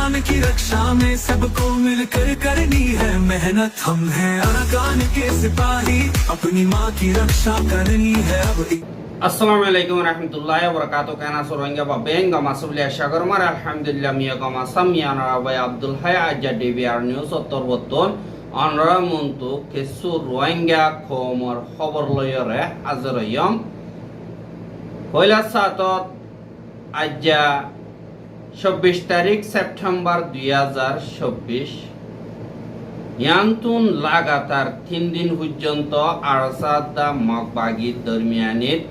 अरकान की रक्षा में सबको मिलकर करनी है मेहनत। हम हैं अरकान के सिपाही, अपनी माँ की रक्षा करनी है अब। আসসালামু আলাইকুম রহমতুল্লাহ বরকাত কেনা সরঙ্গা বা বেঙ্গা মাসুলিয়া সাগর মার আলহামদুলিল্লাহ মিয়া গমা সামিয়ানা রাবাই আব্দুল হাই আজা ডিবিআর নিউজ উত্তরবর্তন অনরা মন্তু কিছু রোহিঙ্গা খবর খবর লয়রে হাজরয়ম পয়লা সাতত আজা 26 তারিখ সেপ্টেম্বর 2024 ইয়ান্তুন লাগাতার 3 দিন পর্যন্ত আরসাদা মকবাগি দরমিয়ানিত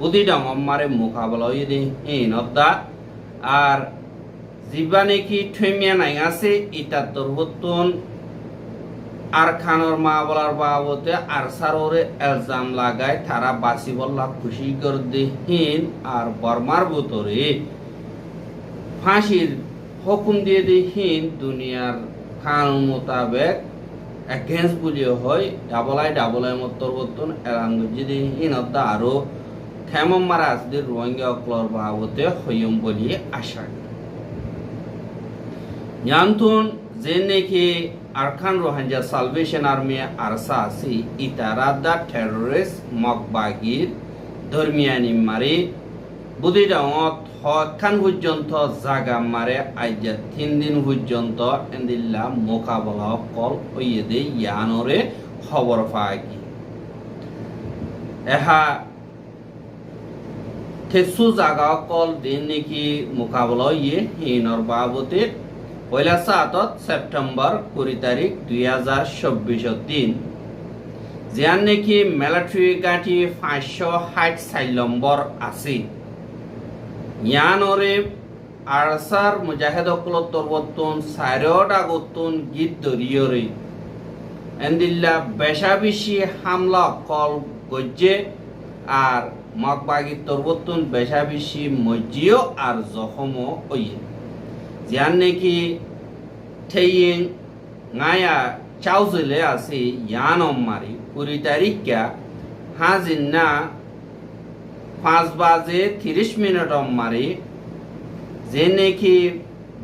উদিডং অম্মারে মোকাবেলা ইনদ্দা আর জিবানে কি ঠেমিয়া নাই আছে ইটা তরবতুন আর খানর মা বলার বাবতে আর সাররে এলজাম লাগায় তারা বাসি বল্লা খুশি করে হিন আর বর্মার ভিতরে ফাঁসির হুকুম দিয়ে হিন দুনিয়ার কানুন মোতাবেক এগেন্স্ট বুলিও হয় ডাবলাই মতরবতুন এলাঙ্গুজি হিনদ্দা আরো খেমম মারা আসদের রোহিঙ্গা অক্লর বাবতে হইম বলি আশা জানতুন যে নাকি Arakan Rohingya Salvation Army ARSA আসি ইতারাদা টেররিস্ট মকবাগির দরমিয়ানি মারি বুদিডাঙত হকান পর্যন্ত জাগা মারে আইজা 3 দিন পর্যন্ত এন্দিল্লা মোকাবেলা কল হইয়ে দে ইয়ানরে খবর পাগি এহা থেসু জাগা কল দিন নাকি মোকাবেলা ইয়ে হিনর বাবতে পয়লা সাতত সেপ্টেম্বর 20 তারিখ 2024 দিন জিয়ান নাকি মিলিটারি গাঁটি 560 নম্বর আছে ইয়ানরে আরসার মুজাহিদকল তরবতুন সাইরটা গতুন গীত দরিয়রে এন্দিল্লা বেশাবিশি হামলা কল গজ্জে আর মকবাগি তরবতুন বেশাবিশি মজিও আর জখমও ওয়ে জিয়ান নাকি ঠেইং গায়া চাউজলে আছে ইয়ানম মারি 20 তারিখা হাজিন্না 5 বাজে 30 মিনিট মারি যে নাকি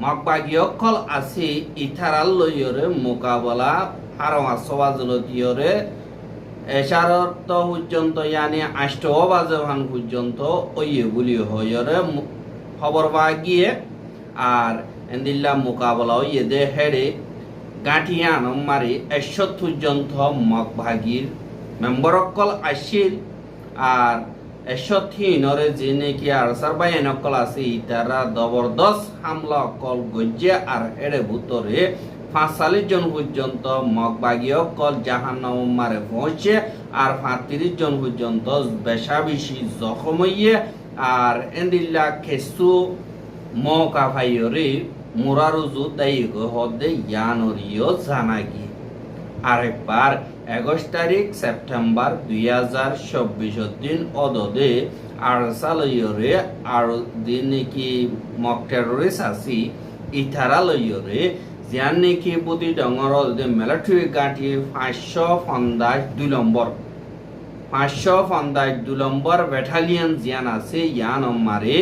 মকবাগি অকল আছে ইথারাল লইয়রে মোকাবেলা হারমা সবাজলতিয়রে এশারত পর্যন্ত ইয়ানি 8 বাজে ভান পর্যন্ত ওইয়ে বলি হয়রে খবর বাগিয়ে আর এন্দিল্লা মোকাবেলা ওইয়ে দে হেডে গাঁঠিয়ান মারি 100 পর্যন্ত মকবাগির মেম্বার অকল আসিল আর 103 যে নাকি আরসার বাইন অকল আছে ইতারা জবরদস্ত হামলা অকল গজ্জে আর হেডে ভিতরে 45 জন পর্যন্ত মকবাগি অকল জাহান্নাম মারে পৌঁছে আর 35 জন পর্যন্ত বেশাবিশি জখম হইয়ে আর এন্দিল্লা খেসু মৌকা ভাইয়রে মুরারুজু দায়িক হদে ইয়ানরিও জানাগি আরেকবার 21 তারিখ সেপ্টেম্বর 2024 দিন অদদে আরসালয়রে আর দিন নাকি মক টেররিস্ট আসি ইথারা লয়রে জিয়ান নাকি প্রতি ডঙর মিলিটারি গাঁঠি 552 নম্বর 552 নম্বর ব্যাটালিয়ন জিয়ান আছে ইয়ান মারে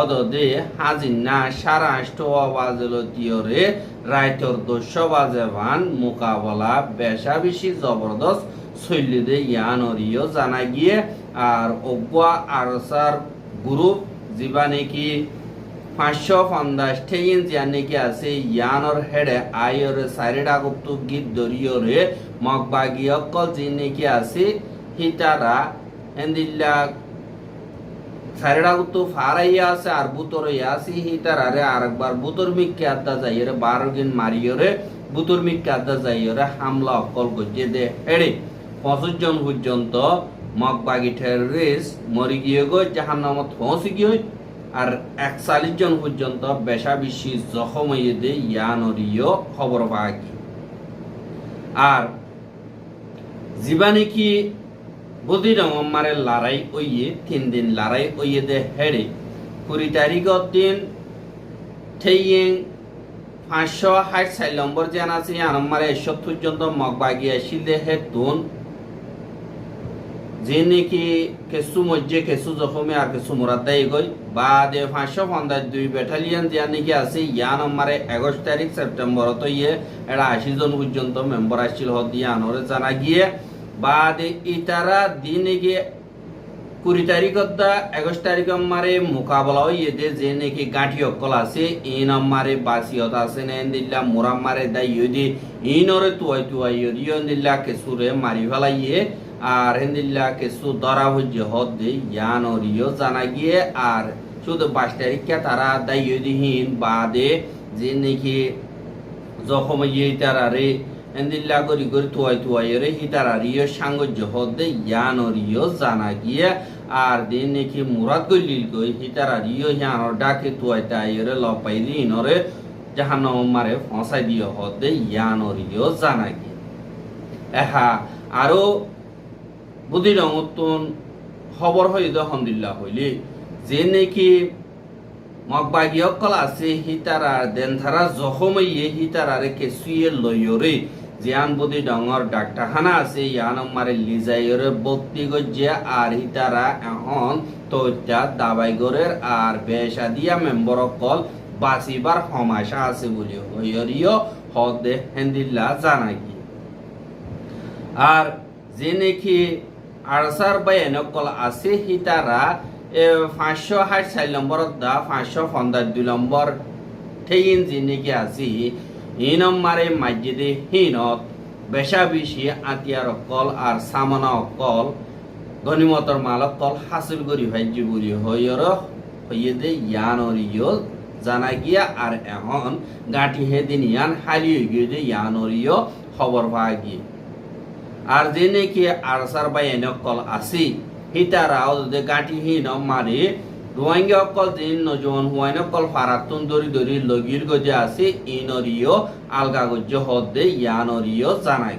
অদদে হাজিনা 8:30 বাজলতিয়রে রাইতর 200 বাজে ভান মোকাবেলা বেশাবিশি জবরদস্ত শৈলীদে ইয়ানরিও জানা গিয়ে আর অব্বা আরসার গ্রুপ জিবা নাকি 550 ঠেইন জিয়ান নাকি আছে ইয়ানর হেডে আইয়রে সাইরেডা গুপ্তু গীত দরিয়রে মকবাগি অকল জি নাকি আছে হিতারা এন্দিল্লা সাইরেডা গুপ্তু ফারাইয়া আছে আর বুতরে আছে হিতারারে আরেকবার বুতর মিক্কে আদা যাইরে 12 দিন মারিয়রে বুতর মিক্কে আদা যাইরে হামলা অকল গজ্জে দে হেডে 25 জন পর্যন্ত মকবাগি টেররিস্ট মরি গিয়ে গো জাহান্নামত পৌঁছে গিয়ে আর 41 জন পর্যন্ত বেশাবিশি জখম হয়ে দে ইয়ানরিও খবর পাগি আর জীবানে কি বুদিডং মারে লড়াই ওইয়ে 3 দিন লড়াই ওইয়ে দে হেডে 20 তারিখের দিন ঠেইং 560 নম্বর জানা আছে আনমারে 100 পর্যন্ত মকবাগি আসিল দে হেতুন যে নাকি কেসু মজ্জে কেসু জখমে আর কেসু মুরাদাই গই বাদে 552 ব্যাটালিয়ন যা নাকি আছে ইয়া নম্বরে 21 তারিখ সেপ্টেম্বর তো ইয়ে এটা 80 জন পর্যন্ত মেম্বার আসছিল হদি আনরে জানা গিয়ে বাদে ইতারা দিনে গিয়ে 20 তারিখ 21 তারিখ মারে মোকাবেলা হইয়ে দে যে নাকি গাঁঠি অকল আছে এই নম্বরে বাসিয়ত আছে নেন দিল্লা মোরাম মারে দাই ইদি ইনরে তুয়াই ইয়ো দিল্লা কেসুরে মারি ফেলাইয়ে আর হেন্দিল্লা কিছু ধরা হচ্ছে হদ দে ইয়ানরিও জানা গিয়ে আর শুধু 22 তারিখে তারা দায়ীহীন বাদে যে নাকি জখম ইয়ে তারারে হেন্দিল্লা করি তুয়াই রে হিতারারিও সাংগর্য হদ দে ইয়ানরিও জানা গিয়ে আর দিন নাকি মুরাদ গলিল গই হিতারারিও ইয়ানর ডাকে তুয়াই তাইরে লপাইলি ইনরে জাহান্নাম মারে ফসাই দিয়ে হদ দে ইয়ানরিও জানা গিয়ে এহা আরো বুদ্ধি রঙতন খবর হয়ে আলহামদুলিল্লাহ হইলে যে নাকি মগবাগি অকল আছে হিতারা দেনধারা জখমাইয়ে হিতারারে কেসুয়ে লইরে জিয়ান বুদ্ধি ডঙর ডাক্তারখানা আছে ইয়ান মারে লিজাইরে বক্তি গজ্জে আর হিতারা এখন তৈতা দাবাই গরের আর বেশা দিয়া মেম্বর অকল বাঁচিবার সমস্যা আছে বলি হইরিও হদে হেন্দিল্লা জানা কি আর যে নাকি আরসার বাই এনেকল আছে হিতারা 564 নম্বর দা 552 নম্বর ঠেইন যে নাকি আছে এই নম্বরে মসজিদে হিনত বেশা বেশি আতিয়ার অকল আর সামানা অকল গনিমতর মাল অকল হাসিল করি ভাইজি বলি হইর হইয়ে দে ইয়ানরিও জানা গিয়া আর এখন গাঁঠি হেদিন ইয়ান হালি হয়ে গিয়ে দে ইয়ানরিও খবর পাওয়া গিয়ে আর যে নাকি আরসার বাই এনেকল আছে হিতারাও যে গাঁঠি হিন মারে রোহিঙ্গা অকল দিন নজওয়ান হুয়াইন অকল ফারাতুন দরি লগির গজে আছে ইনরিও আলগা গজ্জ হদে ইয়ানরিও জানাই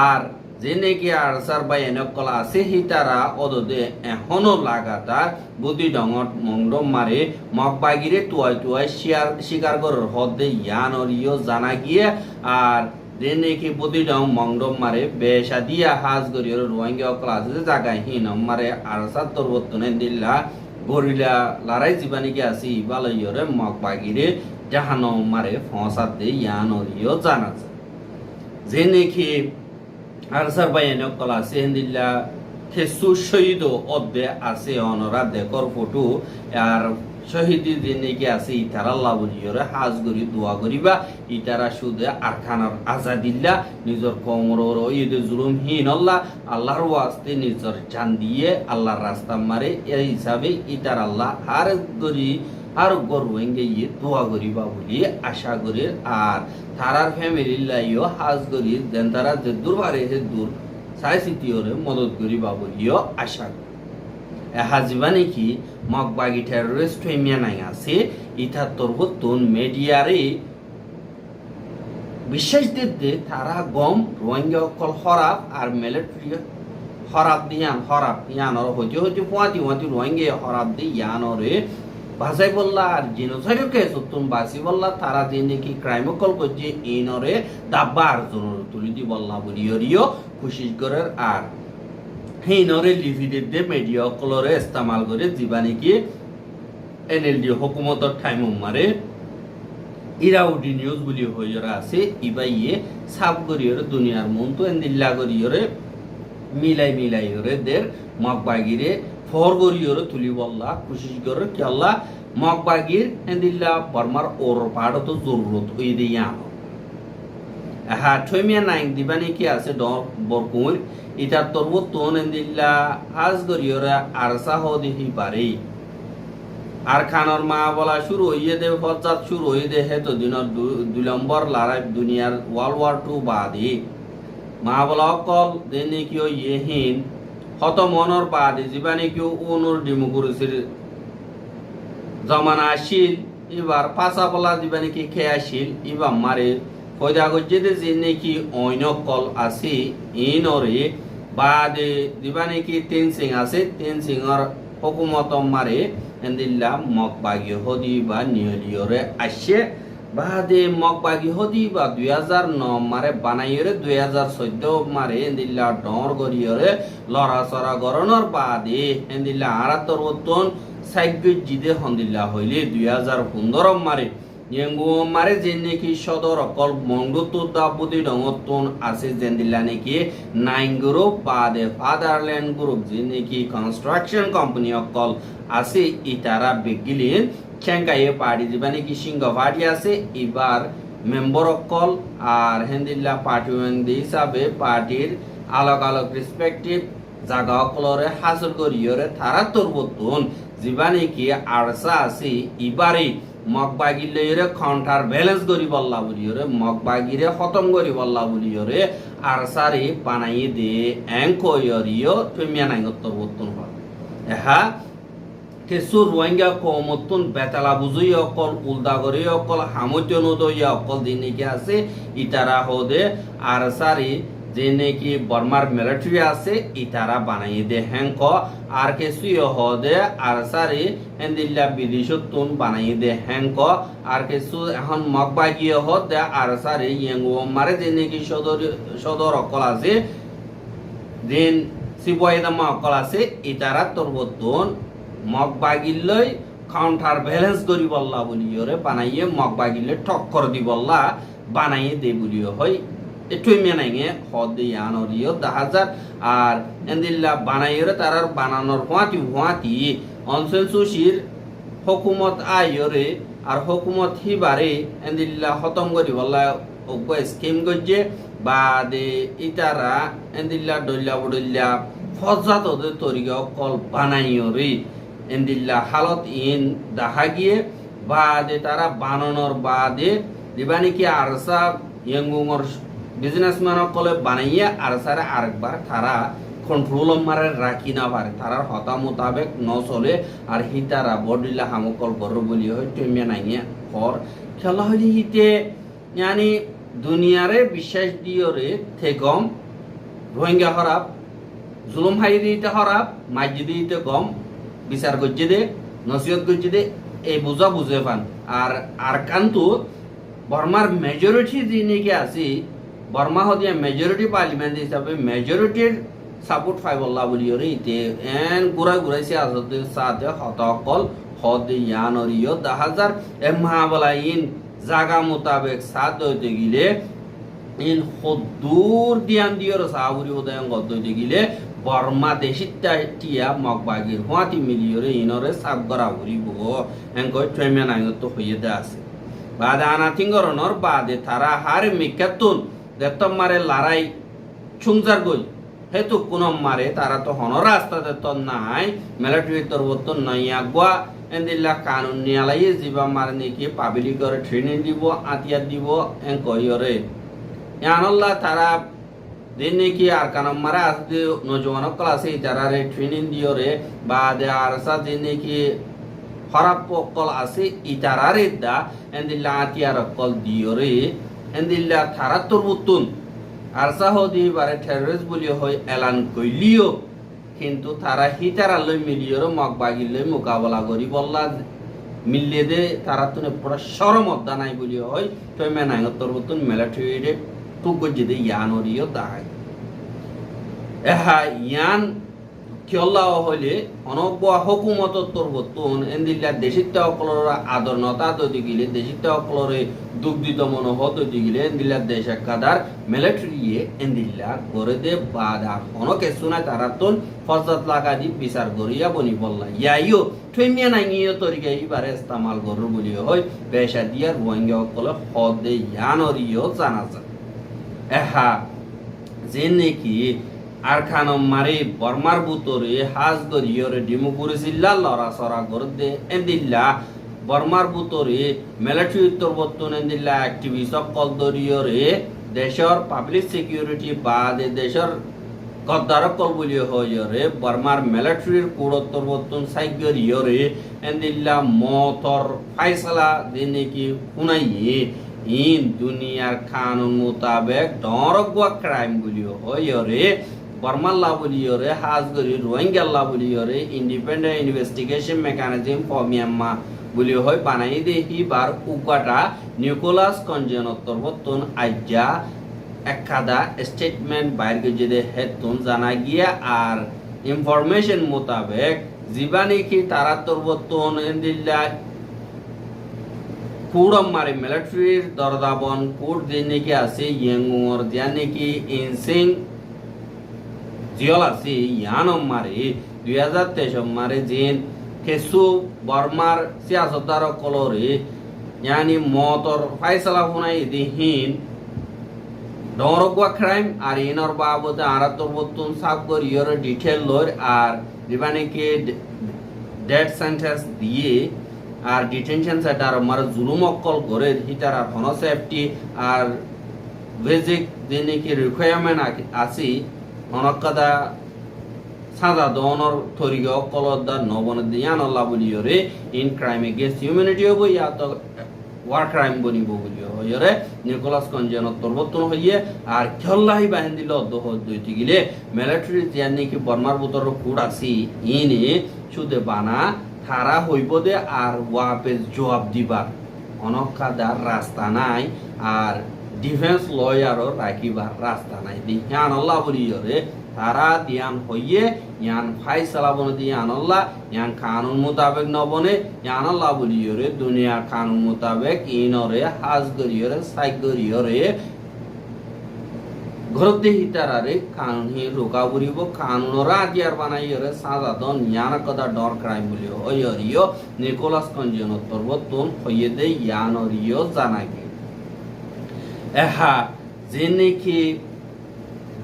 আর যে নাকি আরসার বাই এনেকল আছে হিতারা অদদে এখনো লাগাতার বুদ্ধি ডঙট মংডম মারে মগবাগিরে তুয়াই শিকার করার হদে ইয়ানরিও জানা গিয়ে আর যে নাকি বুদ্ধি ডং মংডম মারে বেশা দিয়া হাজ গরিয়র রোহিঙ্গা অকল আছে জায়গায় হিন মারে আরসার তরবতনে দিল্লা গরিলা লড়াই জীবানিকে আসি বালয়রে মগবাগিরে জাহান্নাম মারে ফসাদ দে ইয়ানরিও জানা যায় যে নাকি আরসার বাই এনেকল আছে হেন্দিল্লা খেসু শহীদ অদ্দে আছে অনরা দেখর ফটো আর শহীদি যে নাকি আছে ইতারা আল্লাহ বলিয়রে হাজ করি দোয়া করিবা ইতারা শুধু আরখানার আজাদিল্লা নিজের কমর ঈদে জুলুম হীন আল্লাহর ওয়াস্তে নিজের জান দিয়ে আল্লাহর রাস্তা মারে এই হিসাবে ইতার আল্লাহ আর গর্বঙ্গে ইয়ে দোয়া করিবা বলি আশা করি আর তারার ফ্যামিলির লাইও হাজ করি দেন তারা যে দূর বারে হে দূর চাই চিতিওরে মদত করিবা বলিও আশা করি হাজিবা নাকি মগবাগি টেররিস্ট হইমিয়া নাই আছে ইথা তরবতুন মিডিয়ারে বিশ্বাস দিতে তারা গম রোহিঙ্গা অকল হরাপ আর মিলিটারি হরাপ ইয়ানর হইতে পুয়াতি রোহিঙ্গা হরাপ দি ইয়ানরে ভাষাই বললা আর জিনোসাইডের কেস তুম বাসি বললা তারা যে নাকি ক্রাইম অকল করছে ইনরে দাব্বা আর জনের তুলি দি বললা বলিও খুশি করে আর হিনরে লিভিডে দে মিডিয়া অকলরে ইস্তেমাল করে জীবানি কি এনএলডি হুকুমতর টাইম মারে ইরাউডি নিউজ বলি হইরা আছে ইবাইয়ে সাব করিয়রে দুনিয়ার মন তো এন্দিল্লা করিয়রে মিলাই ওরে দের মগবাগিরে ফর করিয়রে তুলি বললা কোশিশ করে কি আল্লাহ মগবাগির এন্দিল্লা বর্মার ওর পাড়ো তো জরুরত হই দিয়া হা ঠমিয়া নাইং দিবানি কি আছে ড বরকুর ইতার তরবতুন এন্দিল্লা হাজ করিয়রে আরসা হদিহি পারে আর খানর মা বলা শুরু হইয়ে দে ফজাত শুরু হইয়ে দে হেতো দিনের 2 নম্বর লড়াই দুনিয়ার ওয়ার্ল্ড ওয়ার 2 বাদে মা বলা অকল দেনে কি ইয়েহীন হত মনর বাদে জীবানে কি উনুর ডেমোক্রেসির জমানা আসিল এবার পাঁচা বলা জীবানে কি খেয়াশিল এবার মারে কয়দা গজ্জে দে যে নাকি অইনকল আছে ইনরে বাদে জীবানে কি তেনসিং আছে তেনসিংর হুকুমত মারে এন্দিল্লা মগবাগি হদি বা নিয়লিয়রে আসে বাদে মগবাগি হদি বা 2009 মারে বানাইরে 2014 মারে এন্দিল্লা ডর গরিয়রে লড়াচড়া গরণর বাদে এন্দিল্লা আরাতর উত্তন সাইগ্য জিদে হন্দিল্লা হইলে 2015 মারে ইয়েঙ্গু মারে যে নাকি সদর অকল মঙ্গতো দাবুদি ডঙতন আছে জেন্দিল্লা নাকি নাইন গ্রুপ বাদে ফাদারল্যান্ড গ্রুপ যে নাকি কনস্ট্রাকশন কোম্পানি অকল আছে ইতারা বেগিলিন চেঙ্গাইয়ে পার্টি দিবা নাকি সিংহ পার্টি আছে এবার মেম্বার অকল আর হেন্দিল্লা পার্টি হিসাবে পার্টির আলোক আলোক রেসপেক্টিভ জায়গা অকলরে হাসিল করিয়রে তারা তোরবতন যিবা নাকি আরসা আছে এবারে মগবাগিরে কাউন্টার ব্যালেন্স করি বললা বলিয়রে মগবাগিরে খতম করি বললা বলিয়রে আরসারে বানাই দে এঙ্কয়রিও তুমিয়া নাইগত্তর বর্তন হয় এহা কেসু রোহিঙ্গা কমতন বেতালা বুঝই অকল উলদাগরি অকল হামত্যন উদয় অকল দিনে আছে ইতারা হদে আরসারে যে নাকি বর্মার মিলিটারি আছে ইতারা বানাই দে হ্যাঙ্ক আর কিছু হদে আর সারি এন্দিল্লা বিদেশতুন বানাই দে হ্যাঙ্ক আর কিছু এখন মগবাগিয়ে হদে আর সারি ইয়েঙ্গু মারে যে নাকি সদর অকল আছে দিন সিবুয়াইদামা অকল আছে ইতারা তোরবতুন মগবাগিলই কাউন্টার ব্যালেন্স করি বললা বলিয়রে বানাইয়ে মগবাগিলে টক্কর দি বললা বানাইয়ে দে বলিও হয় এটুই মেনাইয়ে হদে ইয়ানরিও 10,000 আর এন্দিল্লা বানাইরে তারার বানানোর হুয়াতি অনসেন সুশির হুকুমত আইরে আর হুকুমত হিবারে এন্দিল্লা খতম করি বলা ওগো স্কিম গজে বাদে ইতারা এন্দিল্লা দল্লা বদল্লা ফজাত ওদের তরিকা কল বানাইরে এন্দিল্লা হালত ইন দেখা গিয়ে বাদে তারা বানানোর বাদে দিবানি কি আরসা ইয়ঙ্গুর বিজনেসম্যান কলে বানাইয়া আর সারা আরেকবার তারা কন্ট্রোল মারে রাখি না পারে তারার হতা মোতাবেক ন চলে আর হিতারা বডিলা হামকল গরু বলি হয় টেমিয়া নাইয়া কর খেলা হইলে হিতে ইয়ানি দুনিয়ারে বিশ্বাস দিয়রে থেগম রোহিঙ্গা হরাপ জুলুম হাই দিতে হরাপ মাইজি দিতে গম বিচার গজ্জে দে নসিহত গজ্জে দে এই বুঝা বুঝে পান আর কান্তু বর্মার মেজরিটি যিনি আছে বর্মা হদিয়া মেজরিটি পার্লিমেন্ট হিসাবে মেজরিটির সাপোর্ট পাই বললা বলিয়রে ইতে এন ঘুরাইছে আসতে সাথে হতকল হদ ইয়ানরিও 10,000 এমহা বলা ইন জাগা মোতাবেক সাথ হইতে গিলে ইন হদুর দিয়ান দিয়র সাউরি উদয়ন গদইতে গিলে বর্মা দেশিতা টিয়া মগবাগির হুয়াতি মিলিয়রে ইনরে সাব করা হরিব এনকয় ট্রেমেন আইনত হইয়ে দে আছে বাদে আনাথিঙ্গরনর বাদে তারা হারে মিকাতুন দেতম মারে লড়াই ছুংজার গই হেতু কোন মারে তারা তো হন রাস্তাতে তো নাই মিলিটারি তরবত নাই আগবা এন্দিল্লা কানুন নিয়ালাই জিবা মারে নাকি পাবলিকর ট্রেনিং দিব আতিয়া দিব এন কইরে ইয়ানল্লাহ তারা দিন নাকি আর কানম মারে আসতে নজওয়ান ক্লাসে তারারে ট্রেনিং দিয়রে বাদে আর সা দিন নাকি খারাপ কল আছে ইতারারে দা এন্দিল্লা আতিয়ার কল দিয়রে এন্দিল্লা থারা তরবতুন আরসা হদি বারে টেররিস্ট বলি হয় এলান কইলিও কিন্তু তারা হিতারা লই মিলিয়র মগবাগি লই মোকাবেলা করি বললা মিললে দে তারা তুনে পুরা শরমত নাই বলি হয় তই মেনাই তরবতুন মিলিটারি টুক গজে দে ইয়ানরিও দাই এহা ইয়ান কিয়ল্লা হইলে অনব্বা হুকুমত তরবতুন এন্দিল্লা দেশিত অকলরা আদর নতা দদি গিলে দেশিত অকলরে দুগ্ধিত মনোহত দদি গিলে এন্দিল্লা দেশ একাদার মিলিটারিয়ে এন্দিল্লা করে দে বাদা কোন কিছু না তারা তুন ফজত লাগা দি বিচার করিয়া বনি বললা ইয়াইও থইমিয়া নাই নিয় তরিকা ইবারে ইস্তেমাল করু বলি হয় পেশা দিয়ার রোহিঙ্গা অকল হদে ইয়ানরিও জানা যায় এহা যে নাকি আর খানম মারে বর্মার বুতরে হাজ গরিয়রে ডিমু করেছিল্লা লড়া সরা করতে এন্দিল্লা বর্মার বুতরে মিলিটারি উত্তরবর্তন এন্দিল্লা অ্যাক্টিভিস্ট কল দরিয়রে দেশর পাবলিক সিকিউরিটি বাদে দেশর গদ্দার কল বলি হইরে বর্মার মিলিটারির কুড়োত্তরবর্তন সাইগরিয়রে এন্দিল্লা মতর ফাইসলা দিনে কি শুনাইয়ে ইন দুনিয়ার কানুন মোতাবেক ডরগুয়া ক্রাইম গুলি হইরে বর্মাল্লা বলিয়রে হাজগরি রোহিঙ্গাল্লা বলিয়রে independent investigation mechanism for Myanmar বলি হয় বানাই দেহি বার উকাটা নিকোলাস কনজেনতর বর্তন আজ্জা একাদা স্টেটমেন্ট বাইর গজে হেতুন জানা গিয়া আর ইনফরমেশন মোতাবেক জীবানি কি তারা তরবতন এন্দিল্লা কুড়ম মারে মিলিটারির দরদাবন কুড় দিন নাকি আছে ইয়ংর দিয়া নাকি ইনসিং জিয়ল আছে ইয়ানম মারে 2023 মারে জিন কেসু বর্মার সিয়াসতদার কলরে ইয়ানি মতর ফাইসলা হুনাই দিহিন ডরগwa ক্রাইম আর ইনর বাবদে আরাতর বতুন সাবগর ইয়র ডিটেল লর আর দিবানিকে ডেথ সেন্টেন্স দিয়ে আর ডিটেনশন সেন্টার মার জুলুম অকল করে হিতার আর হন সেফটি আর বেসিক দিনিকি রিকোয়ারমেন্ট আছে অনকদা সাদা দনর থরিগ অকলদা নবন দিয়ান আল্লাহ বলিয়রে ইন ক্রাইম এগেইনস্ট হিউম্যানিটি হবো ইয়া তো ওয়ার ক্রাইম বনিব বলিও হইরে নিকোলাস কনজেনত তরবতন হইয়ে আর খেল্লাহি বাহিন দিল দহ দুইটি গিলে মিলিটারি জিয়ানি কি বর্মার বুতর কুড় আসি ইনি সুদে বানা তারা হইব দে আর ওয়াপে জবাব দিবার অনকাদার রাস্তা নাই আর ডিফেন্স লয়ারও রাখিবার রাস্তা নাই দিয়ান আল্লাহ বলিয়রে তারা দিয়ান হইয়ে ইয়ান ফাইসালা বনে দিয়ান আল্লাহ ইয়ান কানুন মোতাবেক নবনে ইয়ান আল্লাহ বলিয়রে দুনিয়া কানুন মোতাবেক ইনরে হাজ গরিয়রে সাইক গরিয়রে ঘরতে হিতারারে কানুন হি রোকা বরিব কানুনরা দিয়ার বানাইয়রে সাজা দন ইয়ান কদা ডর ক্রাইম বলিও ওয়রিও নিকোলাস কনজেনত তরবতন হইয়ে দে ইয়ানরিও জানাগে এহা জেনে কি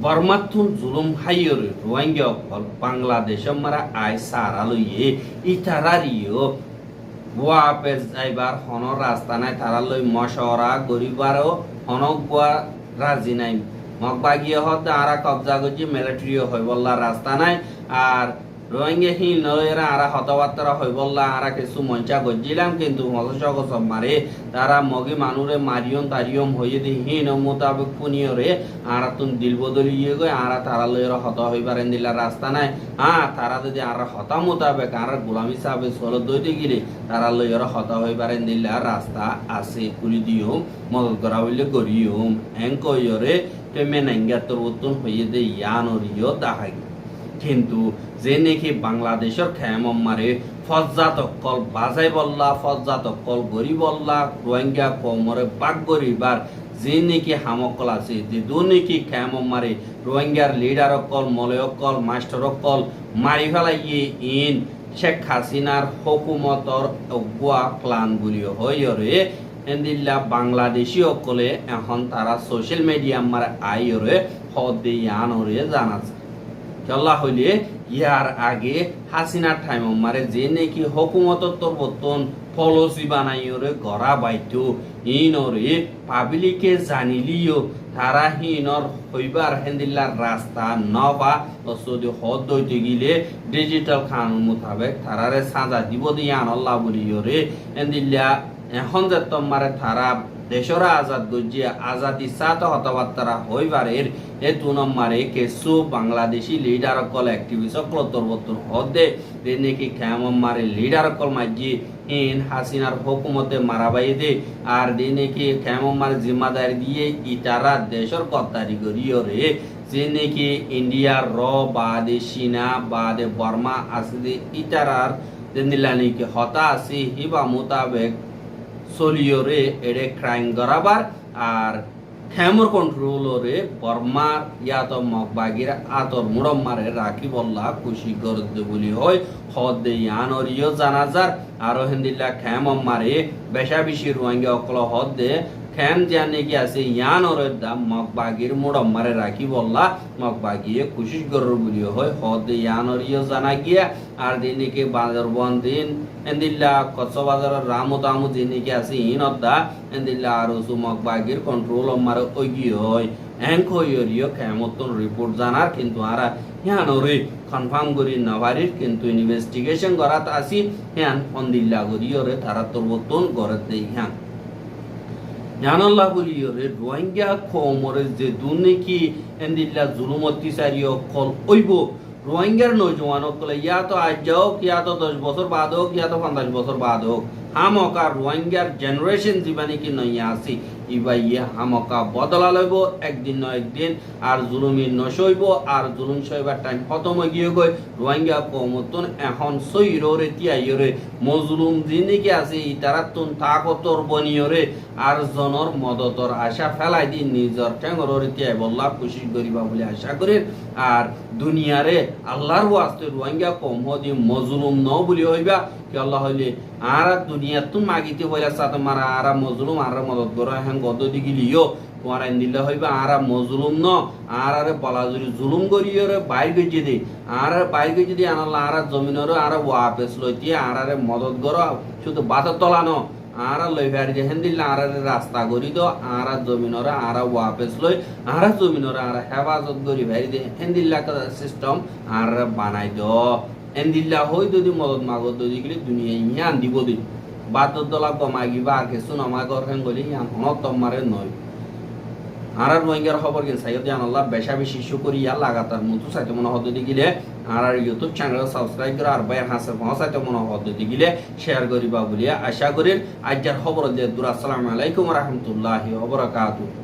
বর্মাথুন জুলুম হাইয়রে রোহিঙ্গা অকল বাংলাদেশ মারা আই সারা লইয়ে ইতারারিও ওয়াপে যাইবার হন রাস্তা নাই তারা লই মশরা গরিবারও হনক গোয়া রাজি নাই মক বাগিয়ে হদ আরা কবজা গজি মিলিটারিও হই বললা রাস্তা নাই আর রোহিঙ্গা হি নয়েরা আরা হতবার্তারা হই বললা আরা কিছু মঞ্চা গজিলাম কিন্তু মজসক সব মারে তারা মগি মানুরে মারিয়ম তারিয়ম হইয়ে দি হিন মোতাবেক পুনিয়রে আরা তুন দিল বদলিয়ে গই আরা তারা লয়েরা হত হইবারেন দিলা রাস্তা নাই তারা যদি আরা হতা মোতাবেক আরা গোলামি সাহেব সল দইতে গিলে তারা লয়েরা হত হইবারেন দিলা রাস্তা আছে কুলি দিও মদত করা হইলে করিও এঙ্কয়রে তেমে নাঙ্গাতর উত্তন হইয়ে দে ইয়ানরিও দাহাই কিন্তু যে নাকি বাংলাদেশের খেয়াম মারে ফজ্জাত অকল বাজাই বললা ফজ্জাত অকল গরি বললা রোহিঙ্গা কমরে বাগ গরিবার যে নাকি হামকল আছে যে দু নাকি খেয়াম মারে রোহিঙ্গার লিডার অকল মলয় অকল মাস্টার অকল মারি ফেলাইয়ে ইন শেখ হাসিনার হুকুমতর অগুয়া প্লান বলিও হইরে এন্দিল্লা বাংলাদেশি অকলে এখন তারা সোশ্যাল মিডিয়া মারে আইরে হদে ইয়ানরে জানাছে আল্লাহ হইলে ইয়ার আগে হাসিনার টাইম মারে যে নাকি হুকুমতর তরবতন পলিসি বানাইরে গড়া বাইতো ইনরে পাবলিকে জানিলিও তারা হিনর হইবার হেন্দিল্লার রাস্তা নবা অসদি হদ দইতে গিলে ডিজিটাল কানুন মোতাবেক তারারে সাজা দিব দিয়ান আল্লাহ বলিয়রে হেন্দিল্লা এখন যে তোমারে তারা দেশরা আজাদ গজিয়া আজাদি সাত হতবার্তারা হইবারের এতু নম্বরে কেসু বাংলাদেশি লিডার অকল অ্যাক্টিভিস্ট অকল তরবতন হদে নাকি খেয়াম মারে লিডার অকল মাঝি ইন হাসিনার হুকুমতে মারাবাই দে আর নাকি খেয়াম মারে জিম্মাদারি দিয়ে ইটারা দেশের কর্তারি করিয়রে যে নাকি ইন্ডিয়ার বাদে চীনা বাদে বর্মা আছে ইটারার নাকি হতা আছে হিবা মোতাবেক সলিয়রে এড়ে ক্রাইম করাবার আর খেমর কন্ট্রোলরে বর্মার ইয়াত মগবাগির আতর মুড়ম মারে রাখি বললা খুশি করতে বলি হয় হদে ইয়ানরিও জানাজার আরো হিন্দিল্লা খেম মারে বেশা বেশি রোহিঙ্গা অকল হদে খেম জানে কি আছে ইয়ানরের দাম মগবাগির মুড়ম মারে রাখি বললা মগবাগিয়ে খুশি করর বলি হয় হদে ইয়ানরিও জানা গিয়া আর দিনকে বাজারবন দিন এন্দিল্লা কক্সবাজারের রামু তামু দিনকে আছে ইনদা এন্দিল্লা আর সুমক বাগির কন্ট্রোল মারে ওগি হয় এঙ্ক হইরিও কেমতন রিপোর্ট জানার কিন্তু আরা ইয়ানরে কনফার্ম করি নভারির কিন্তু ইনভেস্টিগেশন করাত আসি হ্যান ফন্দিল্লা করিয়রে তারা তরবতন করতে হ্যান জানাল্লাহ বলিয়রে রোহিঙ্গা খমরে যে দুর্নীতি এন্দিল্লা জুলুম অত্যাচারী অকল ওইব রোহিঙ্গার নৌজওয়ান অকলে ইয়া তো আজ হোক ইয়া তো 10 বছর বাদ হোক ইয়া তো 50 বছর বাদ হোক হামকা রোহিঙ্গার জেনারেশন জীবানী কি নইয়া আসি ইবা ইয়ে হামকা বদলা লইব একদিন ন একদিন আর জুলুমি নসইব আর জুলুম সইবার টাইম খতম হয়ে গিয়ে গই রোহিঙ্গা কমতন এখন সইরে তিয়াইরে মজলুম জিনিকে আছে ইতারাতুন তাকতর বনিয়রে আর জনর মদতর আশা ফেলাই দি নিজর ঠেঙ্গরে তিয়াই বল্লা খুশি করিবা বলে আশা করেন আর দুনিয়ারে আল্লাহর ওয়াস্তে রোহিঙ্গা কম হদি মজলুম ন বলি হইবা কি আল্লাহ হইলে আর দুনিয়াতুন মাগিতে বইলা সাথে মারা আর মজলুম আর মদত করা হ্যাঁ গদ দিগিলিও তোমার দিলে হইবা আর মজলুম ন আর আরে বলাজুরি জুলুম করিয়রে বাইর গেছে দে আর বাইর গেছে দি আনাল্লাহ আর জমিনের আর ওয়াপেস লইতি আর আরে মদত কর শুধু বাতের তলানো আর লই ফের যে হেন্দিল্লা আর রাস্তা করি দো আর জমিনের আর ওয়াপেস লই আর জমিনের আর হেফাজত করি ভাই দে হেন্দিল্লা সিস্টেম আর বানাই দো হেন্দিল্লা হই যদি মদত মাগত যদি গেলে দুনিয়া ইয়ান দিব দি বাতের তলা কমাগিবা আর কিছু নমাগর হেন গলি ইয়ান হনত তোমারে নয় আর রোহিঙ্গার খবর কিন্তু সাইয়দ জানাল্লাহ বেশা বেশি শুকরিয়া লাগাতার মতো সাইতে মনে হতে গিলে আর ইউটিউব চ্যানেল সাবস্ক্রাইব করে আর বাইর হাসের পৌঁছাইতে মনে হতে গিলে শেয়ার করিবা বলিয়া আশা করি আজকের খবর দিয়ে আসসালামু আলাইকুম ওয়া রাহমাতুল্লাহি ওয়া বারাকাতুহু।